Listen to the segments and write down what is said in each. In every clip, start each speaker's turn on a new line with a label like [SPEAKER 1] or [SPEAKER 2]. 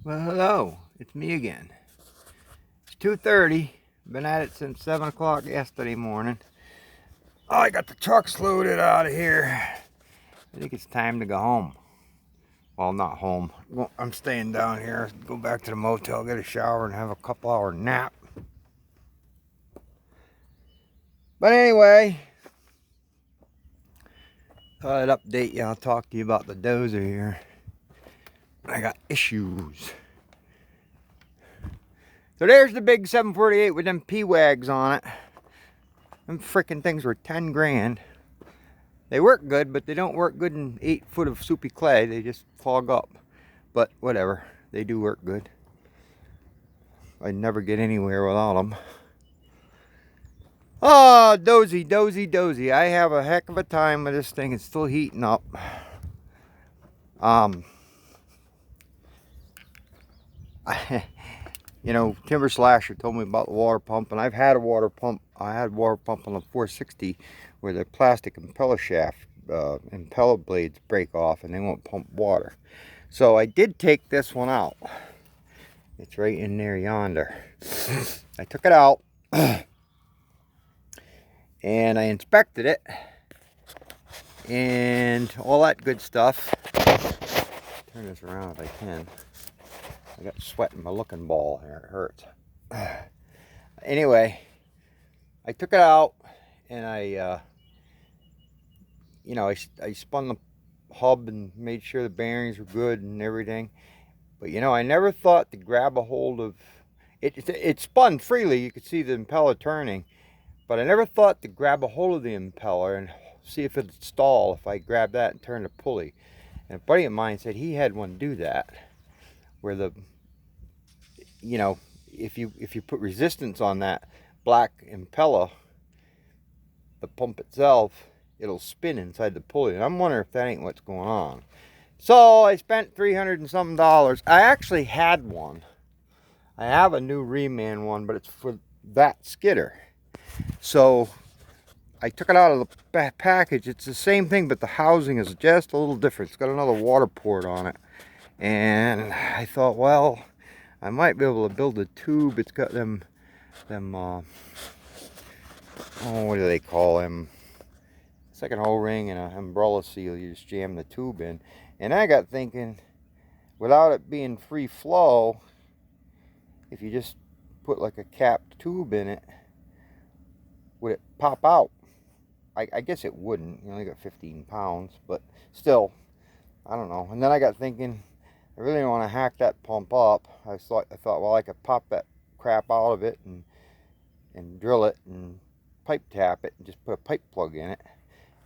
[SPEAKER 1] Well, hello. It's me again. It's 2:30. Been at it since 7 o'clock yesterday morning. Oh, I got the trucks loaded out of here. I think it's time to go home. Well, not home. Well, I'm staying down here. Go back to the motel, get a shower, and have a couple-hour nap. But anyway, thought I'd update you. I'll talk to you about the dozer here. I got issues. So there's the big 748 with them P-Wags on it. Them frickin' things were 10 grand. They work good, but they don't work good in 8 foot of soupy clay. They just fog up. But whatever, they do work good. I'd never get anywhere without them. Oh, dozy, dozy, dozy. I have a heck of a time with this thing. It's still heating up. You know, Timber Slasher told me about the water pump, and I've had a water pump. I had a water pump on the 460 where the plastic impeller shaft, impeller blades break off and they won't pump water. So I did take this one out. It's right in there yonder. I took it out and I inspected it and all that good stuff. Turn this around if I can. I got sweat in my looking ball here. It hurts. Anyway, I took it out and I spun the hub and made sure the bearings were good and everything. But you know, I never thought to grab a hold of it. It spun freely. You could see the impeller turning, but I never thought to grab a hold of the impeller and see if it'd stall if I grabbed that and turned the pulley. And a buddy of mine said he had one do that, where the, you know, if you put resistance on that black impeller, the pump itself, it'll spin inside the pulley. And I'm wondering if that ain't what's going on. So I spent $300 and something. I actually had one. I have a new Reman one, but it's for that skidder. So I took it out of the package. It's the same thing, but the housing is just a little different. It's got another water port on it. And I thought, well, I might be able to build a tube. It's got them what do they call them? It's like an O-ring and an umbrella seal. You just jam the tube in. And I got thinking, without it being free flow, if you just put like a capped tube in it, would it pop out? I guess it wouldn't. You only got 15 pounds, but still, I don't know. And then I got thinking, I really don't want to hack that pump up. I thought, well, I could pop that crap out of it and drill it and pipe tap it and just put a pipe plug in it.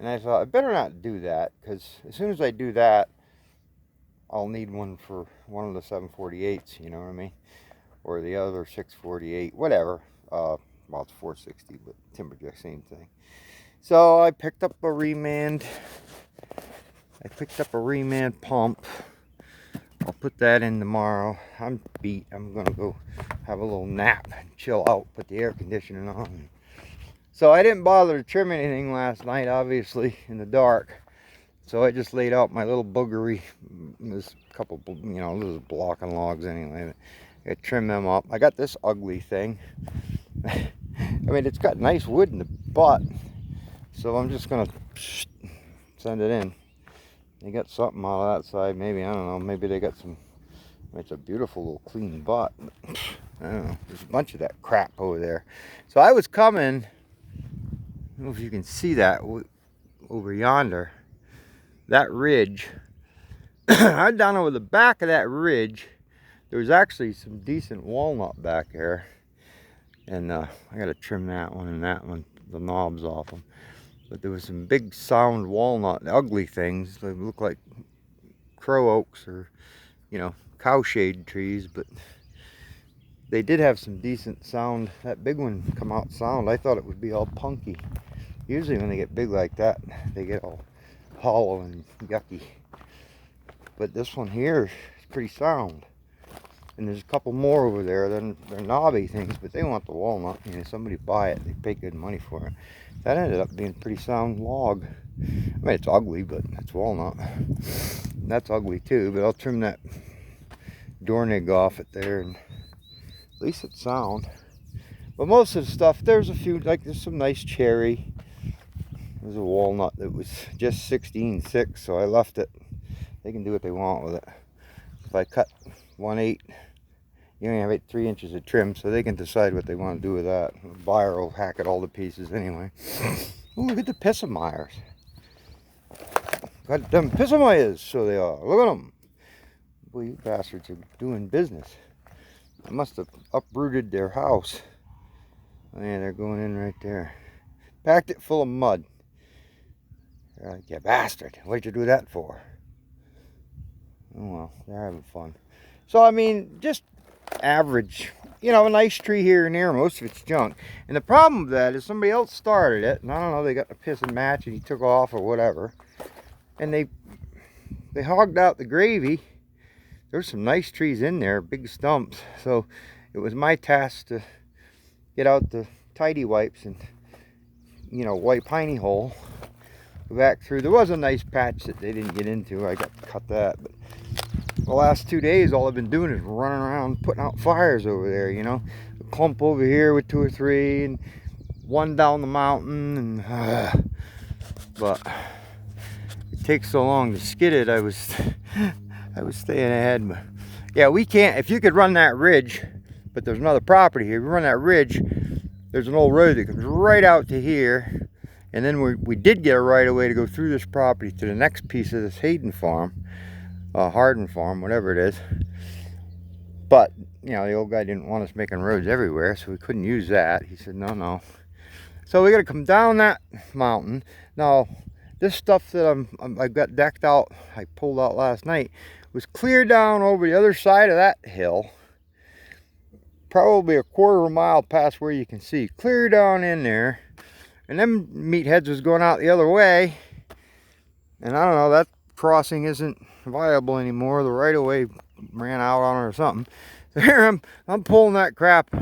[SPEAKER 1] And I thought, I better not do that, because as soon as I do that, I'll need one for one of the 748s, you know what I mean? Or the other 648, whatever. Well, it's 460, but Timberjack, same thing. So I picked up a Reman. I picked up a Reman pump. I'll put that in tomorrow. I'm beat. I'm going to go have a little nap and chill out, put the air conditioning on. So I didn't bother to trim anything last night, obviously, in the dark. So I just laid out my little boogery. There's a couple, you know, little blocking logs anyway. I trim them up. I got this ugly thing. I mean, it's got nice wood in the butt. So I'm just going to send it in. They got something out of that side, maybe. I don't know. Maybe they got some. It's a beautiful little clean butt. I don't know. There's a bunch of that crap over there. So I was coming. I don't know if you can see that over yonder. That ridge. I'm down over the back of that ridge. There was actually some decent walnut back there. And I got to trim that one and that one, the knobs off them. But there was some big sound walnut, ugly things. They look like crow oaks or, you know, cowshade trees. But they did have some decent sound. That big one come out sound. I thought it would be all punky. Usually when they get big like that, they get all hollow and yucky. But this one here is pretty sound. And there's a couple more over there. They're knobby things, but they want the walnut. You know, somebody buy it, they pay good money for it. That ended up being a pretty sound log. I mean, it's ugly, but it's walnut. That's ugly too, but I'll trim that Dornig off it there, and at least it's sound. But most of the stuff, there's a few, like there's some nice cherry. There's a walnut that was just 16.6, so I left it. They can do what they want with it. If I cut 1/8, you only have 3 inches of trim, so they can decide what they want to do with that. The buyer will hack it all to pieces anyway. Ooh, look at the Pissamyers. Got them Pissamyers, so they are. Look at them. Boy, you bastards are doing business. I must have uprooted their house. Oh, yeah, they're going in right there. Packed it full of mud. They're like, you bastard, what'd you do that for? Oh well, they're having fun. So, I mean, just average, you know, a nice tree here and there. Most of it's junk. And the problem with that is somebody else started it, and I don't know, they got a piss and match and he took off or whatever. And they hogged out the gravy. There's some nice trees in there, big stumps. So it was my task to get out the tidy wipes and, you know, wipe piney hole. Go back through. There was a nice patch that they didn't get into. I got to cut that. But the last 2 days, all I've been doing is running around putting out fires over there, you know. A clump over here with 2 or 3, and one down the mountain. And but it takes so long to skid it. I was staying ahead. But yeah, we can't. If you could run that ridge, but there's another property here. If you run that ridge, there's an old road that comes right out to here. And then we did get a right of way to go through this property to the next piece of this Hayden farm, Hardin farm, whatever it is. But, you know, the old guy didn't want us making roads everywhere, so we couldn't use that. He said, no. So we got to come down that mountain. Now, this stuff that I've got decked out, I pulled out last night, was clear down over the other side of that hill. Probably a 1/4 mile past where you can see. Clear down in there. And them meatheads was going out the other way. And I don't know, that crossing isn't viable anymore. The right of way ran out on it or something. So here I'm pulling that crap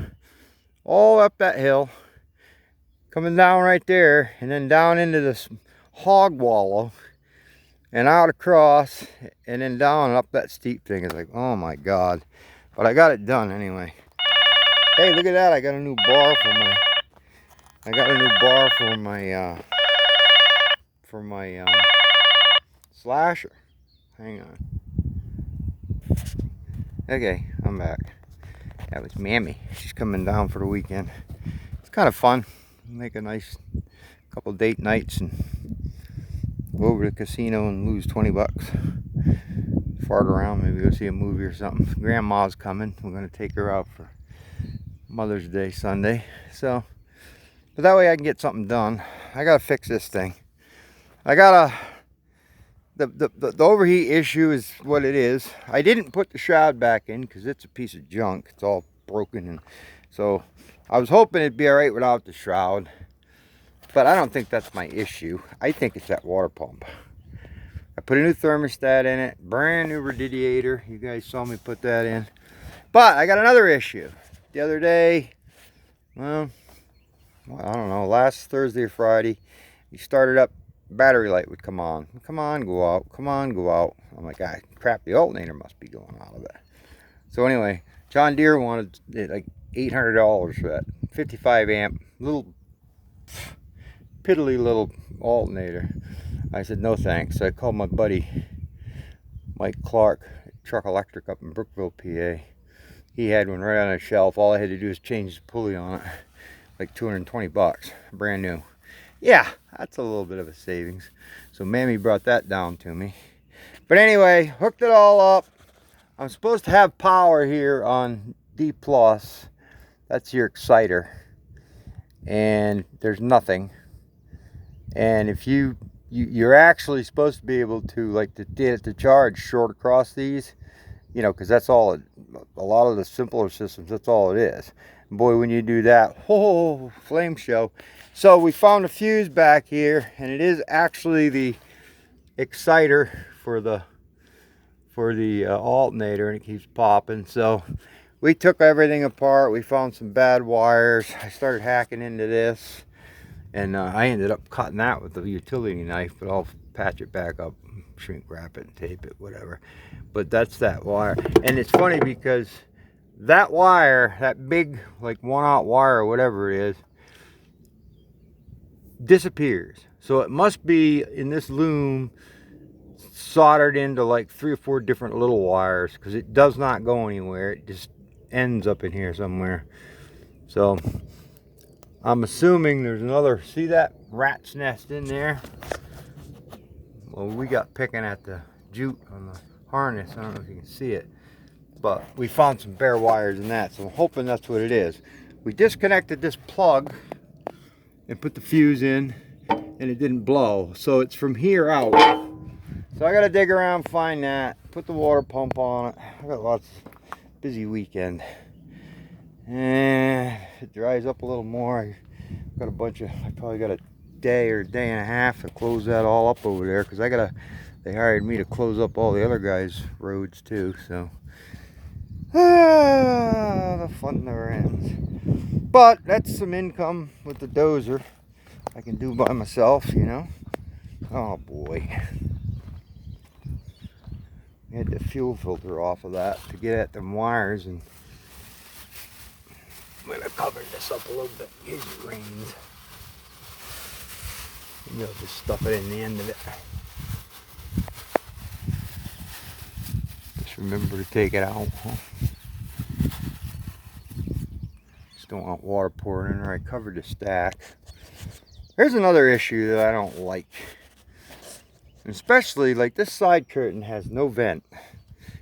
[SPEAKER 1] all up that hill. Coming down right there. And then down into this hog wallow. And out across. And then down and up that steep thing. It's like, oh my God. But I got it done anyway. Hey, look at that. I got a new bar for my slasher. Hang on. Okay, I'm back. That was Mammy. She's coming down for the weekend. It's kind of fun. Make a nice couple date nights and go over to the casino and lose 20 bucks. Fart around, maybe go see a movie or something. Grandma's coming. We're going to take her out for Mother's Day Sunday. So, but that way I can get something done. I gotta fix this thing. The overheat issue is what it is. I didn't put the shroud back in because it's a piece of junk. It's all broken, and so I was hoping it'd be all right without the shroud. But I don't think that's my issue. I think it's that water pump. I put a new thermostat in it, brand new radiator. You guys saw me put that in. But I got another issue. The other day, well, I don't know, last Thursday or Friday, he started up, battery light would come on. Come on, go out. Come on, go out. I'm like, ah, crap, the alternator must be going out of it. So anyway, John Deere wanted like $800 for that 55 amp, little, piddly little alternator. I said, no thanks. So I called my buddy, Mike Clark, Truck Electric up in Brookville, PA. He had one right on a shelf. All I had to do was change the pulley on it. Like 220 bucks, brand new. Yeah, that's a little bit of a savings. So Mammy brought that down to me. But anyway, hooked it all up. I'm supposed to have power here on D+. That's your exciter. And there's nothing. And if you're actually supposed to be able to, like, to get it to charge short across these, you know, because that's all a lot of the simpler systems, that's all it is. Boy, when you do that, oh, flame show. So we found a fuse back here, and it is actually the exciter for the alternator, and it keeps popping. So we took everything apart. We found some bad wires. I started hacking into this, and I ended up cutting that with the utility knife, but I'll patch it back up, shrink wrap it and tape it, whatever. But that's that wire. And it's funny because that wire, that big like 1/0 wire or whatever it is, disappears. So it must be in this loom soldered into like 3 or 4 different little wires, because it does not go anywhere. It just ends up in here somewhere. So I'm assuming there's another, see that rat's nest in there? Well, we got picking at the jute on the harness. I don't know if you can see it, but we found some bare wires in that, so I'm hoping that's what it is. We disconnected this plug and put the fuse in, and it didn't blow, so it's from here out. So I gotta dig around, find that, put the water pump on it. I got lots busy weekend, and if it dries up a little more, I got a bunch of, I probably got a day or day and a half to close that all up over there, because they hired me to close up all the other guys' roads too. So the fun never ends. But that's some income with the dozer I can do by myself, you know. Oh boy, I had the fuel filter off of that to get at them wires, and I'm gonna cover this up a little bit. Here's the reins. Maybe I'll just stuff it in the end of it. Just remember to take it out. Just don't want water pouring in there. I covered the stack. There's another issue that I don't like. Especially like this side curtain has no vent.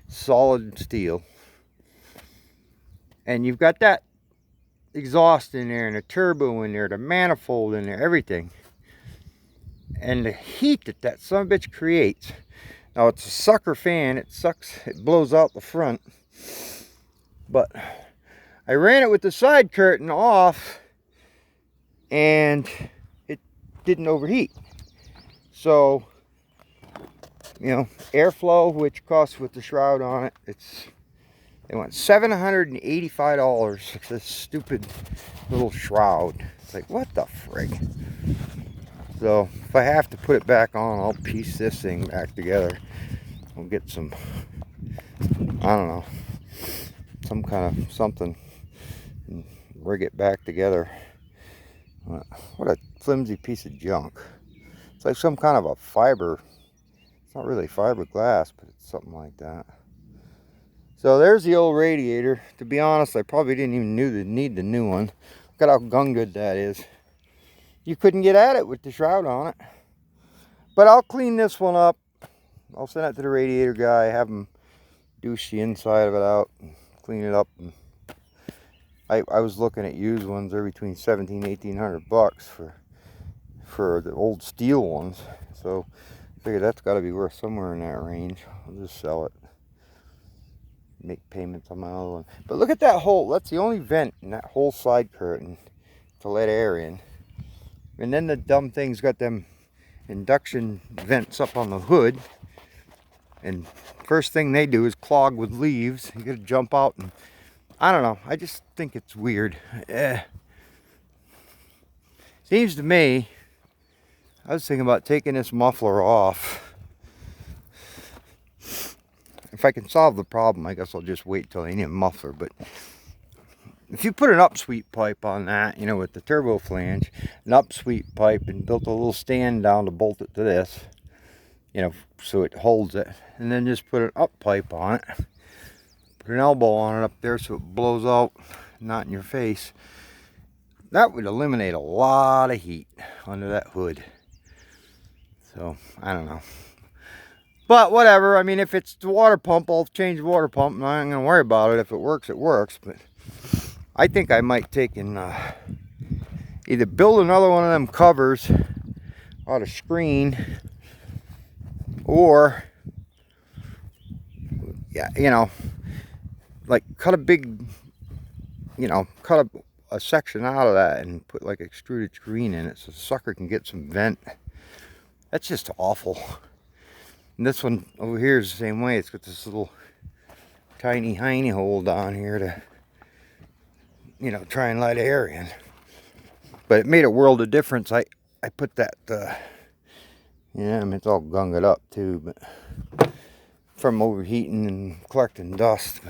[SPEAKER 1] Solid steel. And you've got that exhaust in there, and a turbo in there, the manifold in there, everything. And the heat that son of a bitch creates. Now it's a sucker fan, it sucks, it blows out the front. But I ran it with the side curtain off, and it didn't overheat. So, you know, airflow, which costs with the shroud on it, they want $785 for this stupid little shroud. It's like, what the frig? So if I have to put it back on, I'll piece this thing back together. I'll get some, I don't know, some kind of something and rig it back together. What a flimsy piece of junk. It's like some kind of a fiber. It's not really fiberglass, but it's something like that. So there's the old radiator. To be honest, I probably didn't even need the new one. Look at how gun good that is. You couldn't get at it with the shroud on it. But I'll clean this one up. I'll send it to the radiator guy, have him douche the inside of it out and clean it up. And I was looking at used ones. They're between $1,700 and $1,800 for the old steel ones. So I figured that's got to be worth somewhere in that range. I'll just sell it. Make payments on my other one. But look at that hole. That's the only vent in that whole side curtain to let air in. And then the dumb thing's got them induction vents up on the hood. And first thing they do is clog with leaves. You gotta jump out, and I don't know. I just think it's weird. Seems to me, I was thinking about taking this muffler off. If I can solve the problem, I guess I'll just wait till I need a muffler. But if you put an upsweep pipe on that, you know, with the turbo flange, an upsweep pipe, and built a little stand down to bolt it to this, you know, so it holds it, and then just put an up pipe on it, put an elbow on it up there so it blows out, not in your face, that would eliminate a lot of heat under that hood. So, I don't know. But whatever, I mean, if it's the water pump, I'll change the water pump, and I ain't gonna worry about it. If it works, it works. But I think I might take and either build another one of them covers out of screen, or, yeah, you know, like cut a big, you know, cut a section out of that and put like extruded screen in it so the sucker can get some vent. That's just awful. And this one over here is the same way. It's got this little tiny hole down here to, you know, try and let air in. But it made a world of difference. I put that, Yeah, I mean, it's all gunged up too, but from overheating and collecting dust.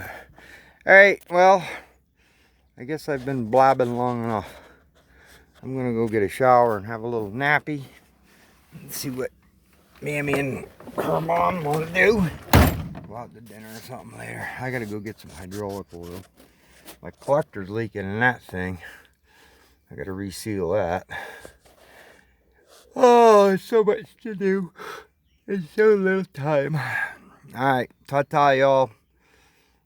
[SPEAKER 1] Alright, well, I guess I've been blabbing long enough. I'm gonna go get a shower and have a little nappy and see what Mammy and her mom want to do. Go out to dinner or something later. I gotta go get some hydraulic oil. My collector's leaking in that thing. I gotta reseal that. Oh, there's so much to do. There's so little time. Alright, ta-ta, y'all.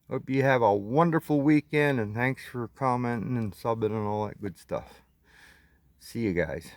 [SPEAKER 1] Hope you have a wonderful weekend, and thanks for commenting and subbing and all that good stuff. See you guys.